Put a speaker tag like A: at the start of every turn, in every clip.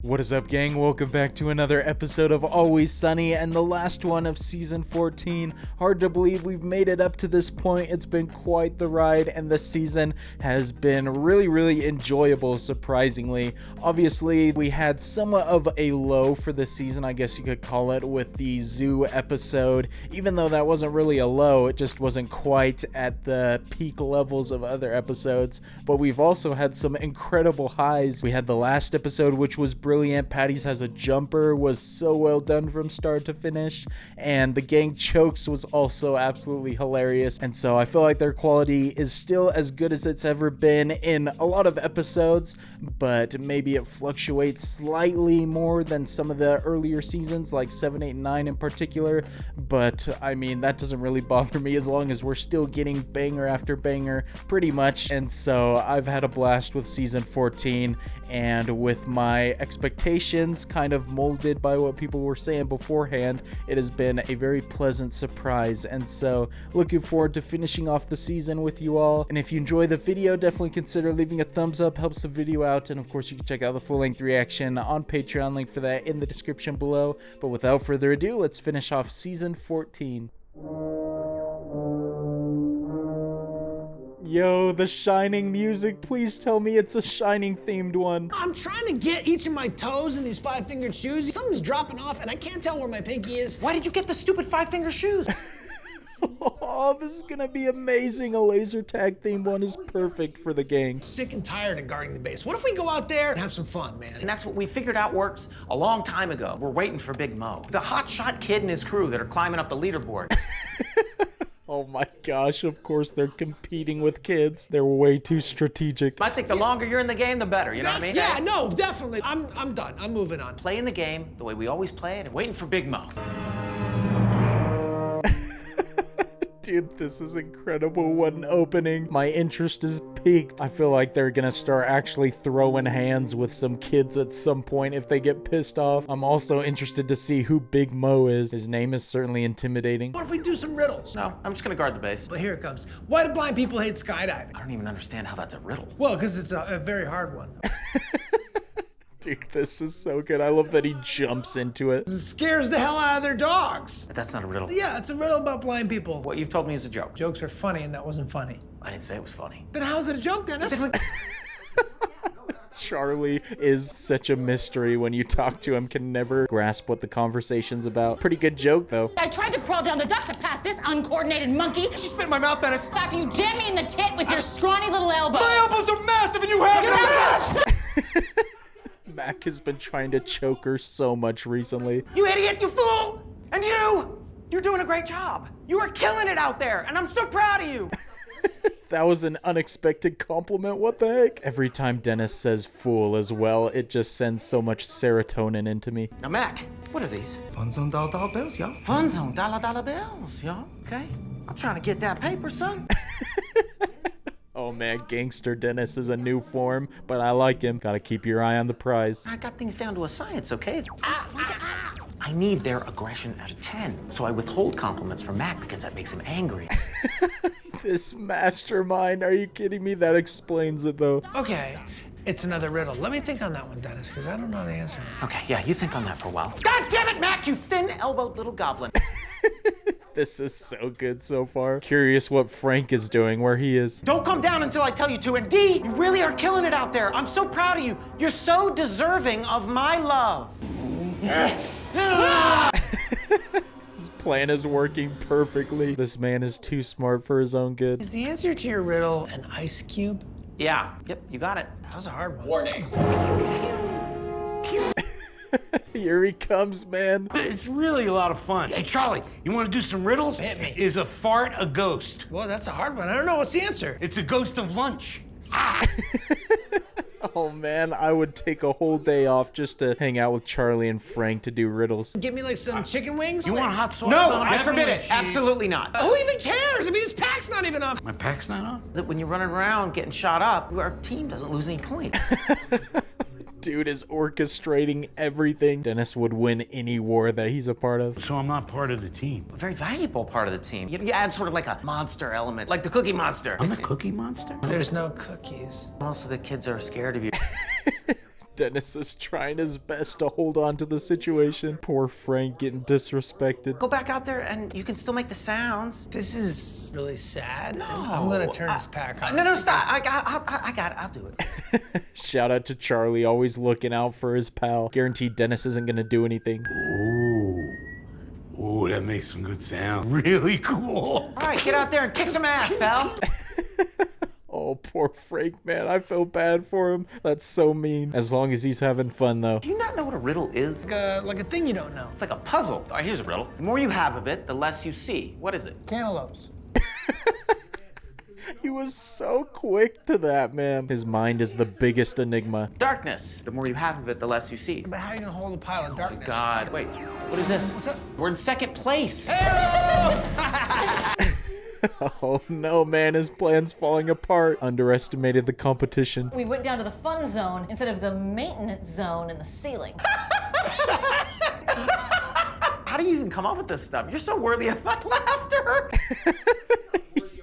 A: What is up, gang? Welcome back to another episode of Always Sunny and the last one of season 14. Hard to believe we've made it up to this point. It's been quite the ride, and this season has been really enjoyable, surprisingly. Obviously, we had somewhat of a low for this season, I guess you could call it, with the zoo episode. Even though that wasn't really a low, it just wasn't quite at the peak levels of other episodes. But we've also had some incredible highs. We had the last episode, which was brilliant. Patty's Has a Jumper was so well done from start to finish, and the gang chokes was also absolutely hilarious. And so I feel like their quality is still as good as it's ever been in a lot of episodes, but maybe it fluctuates slightly more than some of the earlier seasons, like 7, 8, and 9 in particular. But I mean, that doesn't really bother me as long as we're still getting banger after banger pretty much. And so I've had a blast with season 14, and with my expectations kind of molded by what people were saying beforehand, it has been a very pleasant surprise. And so looking forward to finishing off the season with you all. And if you enjoy the video, definitely consider leaving a thumbs up, helps the video out. And of course, you can check out the full-length reaction on Patreon, link for that in the description below. But without further ado, let's finish off season 14. Yo, the Shining music. Please tell me it's a Shining themed one.
B: I'm trying to get each of my toes in these five-fingered shoes. Something's dropping off and I can't tell where my pinky is.
C: Why did you get the stupid five-finger shoes?
A: Oh, this is gonna be amazing. A laser tag themed one is perfect for the gang.
B: Sick and tired of guarding the base. What if we go out there and have some fun, man?
C: And that's what we figured out works a long time ago. We're waiting for Big Mo, the hotshot kid and his crew that are climbing up the leaderboard.
A: Oh my gosh, of course they're competing with kids. They're way too strategic.
C: I think the longer you're in the game, the better, you know what I mean?
B: Yeah, no, definitely. I'm done. I'm moving on.
C: Playing the game the way we always play it and waiting for Big Mo.
A: Dude, this is incredible. What an opening. My interest is peaked. I feel like they're gonna start actually throwing hands with some kids at some point if they get pissed off. I'm also interested to see who Big Mo is. His name is certainly intimidating.
B: What if we do some riddles?
C: No, I'm just gonna guard the base.
B: But here it comes. Why do blind people hate skydiving?
C: I don't even understand how that's a riddle.
B: Well, because it's a very hard one.
A: Dude, this is so good. I love that he jumps into it.
B: It scares the hell out of their dogs.
C: But that's not a riddle.
B: Yeah, it's a riddle about blind people.
C: What you've told me is a joke.
B: Jokes are funny, and that wasn't funny.
C: I didn't say it was funny.
B: Then how's it a joke, Dennis?
A: Charlie is such a mystery. When you talk to him, can never grasp what the conversation's about. Pretty good joke, though.
D: I tried to crawl down the ducts past this uncoordinated monkey.
E: She spit in my mouth, Dennis.
D: After you jammed me in the tit with your scrawny little elbow.
E: My elbows are massive and you have
D: You're not gonna
A: Mac has been trying to choke her so much recently.
C: You idiot, you fool! And you're doing a great job. You are killing it out there, and I'm so proud of you.
A: That was an unexpected compliment. What the heck? Every time Dennis says fool as well, it just sends so much serotonin into me.
C: Now, Mac, what are these?
E: Funds on dollar bills, y'all.
C: Funds on dollar bills, y'all, okay? I'm trying to get that paper, son.
A: Oh man, Gangster Dennis is a new form, but I like him. Gotta keep your eye on the prize.
C: I got things down to a science, okay? I need their aggression out of 10. So I withhold compliments from Mac because that makes him angry.
A: This mastermind, are you kidding me? That explains it though.
B: Okay, it's another riddle. Let me think on that one, Dennis, because I don't know the answer.
C: Okay, yeah, you think on that for a while. God damn it, Mac, you thin-elbowed little goblin.
A: This is so good so far. Curious what Frank is doing, where he is.
C: Don't come down until I tell you to. And D, you really are killing it out there. I'm so proud of you. You're so deserving of my love.
A: His plan is working perfectly. This man is too smart for his own good.
B: Is the answer to your riddle an ice cube?
C: Yeah, yep, you got it.
B: That was a hard one.
C: Warning.
A: Here he comes, man.
F: It's really a lot of fun. Hey, Charlie, you want to do some riddles?
B: Hit me.
F: Is a fart a ghost?
B: Well, that's a hard one. I don't know. What's the answer?
F: It's a ghost of lunch.
A: Oh man, I would take a whole day off just to hang out with Charlie and Frank to do riddles.
B: Give me like some chicken wings?
F: You want hot sauce?
C: No,
F: on it?
C: I forbid it.
F: Cheese.
C: Absolutely not.
B: Who even cares? I mean, this pack's not even up.
F: My pack's not on?
C: That when you're running around getting shot up, our team doesn't lose any points.
A: Dude is orchestrating everything. Dennis would win any war that he's a part of.
F: So I'm not part of the team.
C: A very valuable part of the team. You add sort of like a monster element, like the Cookie Monster.
F: I'm the Cookie Monster?
B: There's no cookies.
C: Most of the kids are scared of you.
A: Dennis is trying his best to hold on to the situation. Poor Frank getting disrespected.
C: Go back out there and you can still make the sounds.
B: This is really sad. No. I'm gonna turn this pack on.
C: No, stop. I got it. I'll do it.
A: Shout out to Charlie, always looking out for his pal. Guaranteed Dennis isn't gonna do anything.
F: Ooh, that makes some good sound. Really cool.
C: All right, get out there and kick some ass, pal.
A: Oh, poor Frank, man. I feel bad for him. That's so mean. As long as he's having fun, though.
C: Do you not know what a riddle is?
B: Like a thing you don't know.
C: It's like a puzzle. All right, here's a riddle. The more you have of it, the less you see. What is it?
B: Cantaloupes.
A: He was so quick to that, man. His mind is the biggest enigma.
C: Darkness. The more you have of it, the less you see.
B: But how are you gonna hold a pile of darkness?
C: God. Wait, what is this?
B: What's up?
C: We're in second place.
A: Oh no, man, his plan's falling apart. Underestimated the competition.
D: We went down to the fun zone instead of the maintenance zone in the ceiling.
C: How do you even come up with this stuff? You're so worthy of my laughter.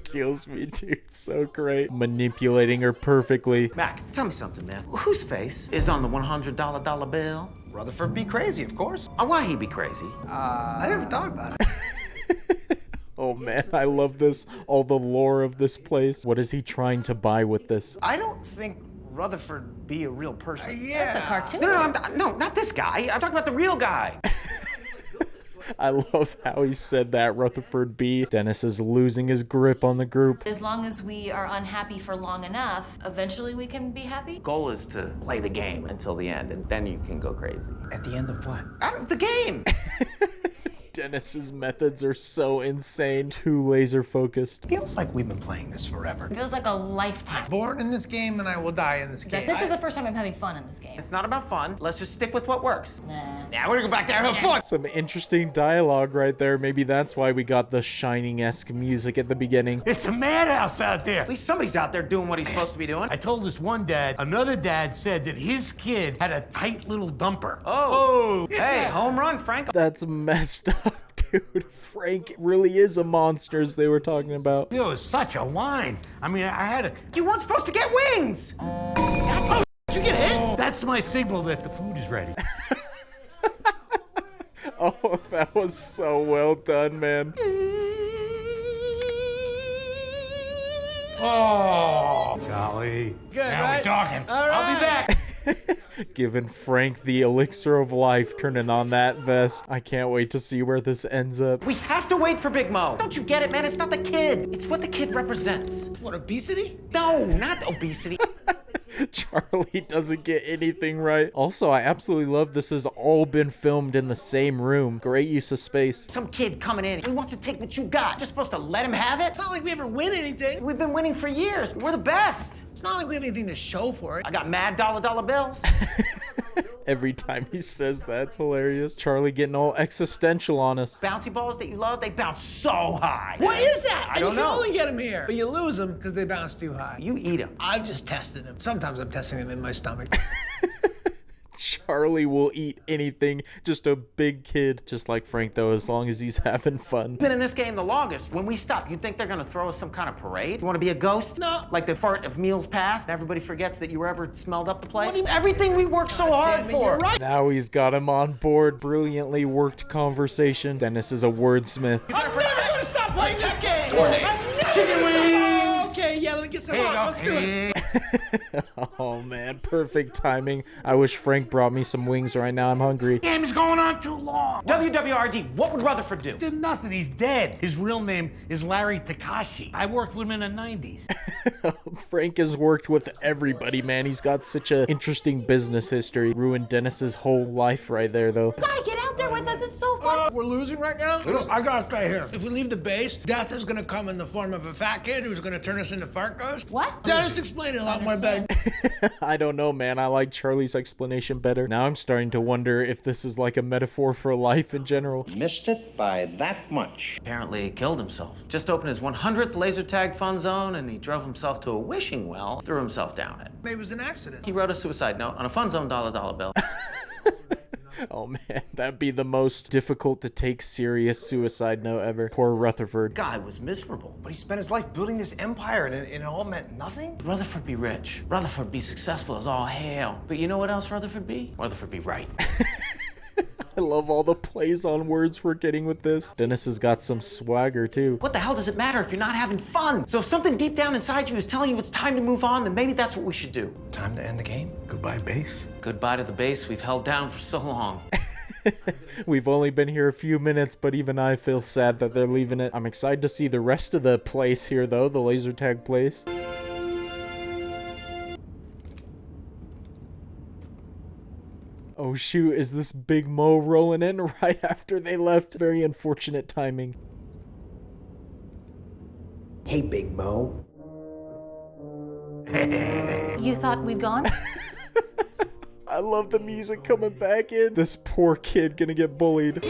A: Kills me, dude. So great. Manipulating her perfectly.
C: Mac, tell me something, man. Whose face is on the $100 bill?
E: Rutherford be crazy, of course.
C: Why he be crazy?
E: I never thought about it.
A: Oh man, I love this. All the lore of this place. What is he trying to buy with this?
E: I don't think Rutherford be a real person.
D: That's a cartoon.
C: No, not this guy. I'm talking about the real guy.
A: I love how he said that, Rutherford B. Dennis is losing his grip on the group.
D: As long as we are unhappy for long enough, eventually we can be happy.
C: Goal is to play the game until the end, and then you can go crazy.
E: At the end of what?
C: The game.
A: Dennis's methods are so insane, too laser focused.
E: Feels like we've been playing this forever.
D: It feels like a lifetime.
B: Born in this game and I will die in this game.
D: This is the first time I'm having fun in this game.
C: It's not about fun. Let's just stick with what works.
D: Nah.
E: Yeah, we're gonna go back there and have fun.
A: Some interesting dialogue right there. Maybe that's why we got the Shining-esque music at the beginning.
F: It's a madhouse out there.
C: At least somebody's out there doing what he's supposed to be doing.
F: I told this one dad, another dad said that his kid had a tight little dumper.
C: Oh. Hey, home run, Frank.
A: That's messed up, dude. Frank really is a monster, as they were talking about.
F: It was such a line. I mean, I had a...
C: You weren't supposed to get wings.
F: Did you get hit? That's my signal that the food is ready.
A: Oh, that was so well done, man.
F: Oh, Charlie.
B: Good,
F: now
B: right?
F: we're talking.
B: All
F: I'll be
B: right.
F: back.
A: Giving Frank the elixir of life, turning on that vest. I can't wait to see where this ends up.
C: We have to wait for Big Mo. Don't you get it, man? It's not the kid. It's what the kid represents.
B: What, obesity?
C: No, not obesity.
A: Charlie doesn't get anything right. Also, I absolutely love this has all been filmed in the same room. Great use of space.
C: Some kid coming in. He wants to take what you got. You're supposed to let him have it?
B: It's not like we ever win anything.
C: We've been winning for years. We're the best.
B: It's not like we have anything to show for it.
C: I got mad dollar bills.
A: Every time he says that, it's hilarious. Charlie getting all existential on us.
C: Bouncy balls that you love, they bounce so high.
B: What is that?
C: I don't
B: you can
C: know.
B: only get them here. But you lose them because they bounce too high.
C: You eat them.
B: I've just tested them. Sometimes I'm testing them in my stomach.
A: Charlie will eat anything. Just a big kid. Just like Frank, though, as long as he's having fun.
C: Been in this game the longest. When we stop, you think they're gonna throw us some kind of parade? You wanna be a ghost?
B: No.
C: Like the fart of meals past, and everybody forgets that you were ever smelled up the place? Everything we worked so hard
B: Damn it,
C: for.
B: you're right.
A: Now he's got him on board. Brilliantly worked conversation. Dennis is a wordsmith.
B: I'm never gonna stop playing this game.
F: Chicken wings.
B: Okay, yeah, let me get some
F: Here you
B: hot.
F: go.
B: Let's do it.
A: Oh man, perfect timing. I wish Frank brought me some wings right now. I'm hungry.
F: Game is going on too long.
C: WWRD, what would Rutherford do?
F: Did nothing. He's dead. His real name is Larry Takashi. I worked with him in the 90s.
A: Frank has worked with everybody, man. He's got such an interesting business history. Ruined Dennis's whole life right there, though.
D: You gotta get out there with us. It's so fun.
B: We're losing right now? I gotta stay here. If we leave the base, death is gonna come in the form of a fat kid who's gonna turn us into fart ghosts.
D: What?
B: Dennis explained it a lot more better.
A: I don't know, man. I like Charlie's explanation better. Now I'm starting to wonder if this is like a metaphor for life in general.
G: Missed it by that much.
C: Apparently he killed himself. Just opened his 100th laser tag fun zone and he drove himself to a wishing well, threw himself down it.
B: Maybe it was an accident.
C: He wrote a suicide note on a fun zone dollar bill.
A: Oh man, that'd be the most difficult to take serious suicide note ever. Poor Rutherford.
C: Guy was miserable.
E: But he spent his life building this empire and it all meant nothing?
C: Rutherford be rich. Rutherford be successful as all hell. But you know what else Rutherford be? Rutherford be right.
A: I love all the plays on words we're getting with this. Dennis has got some swagger too.
C: What the hell does it matter if you're not having fun? So if something deep down inside you is telling you it's time to move on, then maybe that's what we should do.
E: Time to end the game?
F: Goodbye, base.
C: Goodbye to the base we've held down for so long.
A: We've only been here a few minutes, but even I feel sad that they're leaving it. I'm excited to see the rest of the place here though, the laser tag place. Oh shoot, is this Big Mo rolling in right after they left? Very unfortunate timing.
E: Hey, Big Mo.
D: You thought we'd gone?
A: I love the music coming back in. This poor kid gonna get bullied.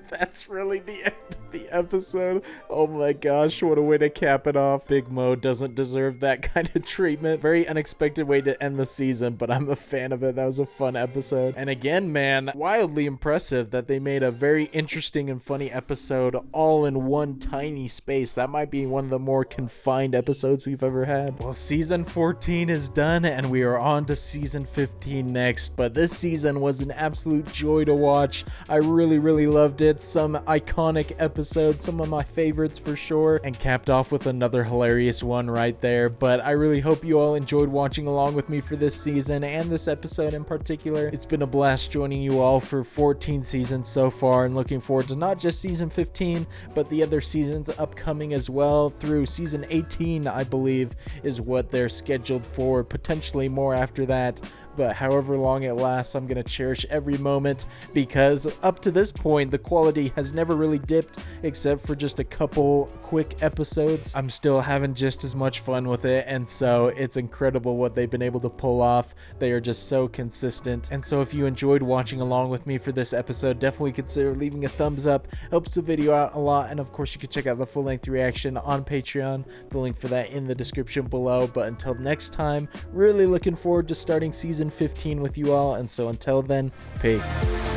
A: That's really the end of the episode. Oh my gosh, what a way to cap it off. Big Mo doesn't deserve that kind of treatment. Very unexpected way to end the season, but I'm a fan of it. That was a fun episode. And again, man, wildly impressive that they made a very interesting and funny episode all in one tiny space. That might be one of the more confined episodes we've ever had. Well, season 14 is done and we are on to season 15 next, but this season was an absolute joy to watch. I really loved it. Some iconic episodes, some of my favorites for sure, and capped off with another hilarious one right there. But I really hope you all enjoyed watching along with me for this season and this episode in particular. It's been a blast joining you all for 14 seasons so far, and looking forward to not just season 15 but the other seasons upcoming as well. Through season 18, I believe, is what they're scheduled for, potentially more after that. But however long it lasts, I'm gonna cherish every moment, because up to this point the quality has never really dipped except for just a couple quick episodes. I'm still having just as much fun with it, and so it's incredible what they've been able to pull off. They are just so consistent. And so if you enjoyed watching along with me for this episode, definitely consider leaving a thumbs up. Helps the video out a lot. And of course you can check out the full-length reaction on Patreon, the link for that in the description below. But until next time, really looking forward to starting season 15 with you all, and so until then, peace.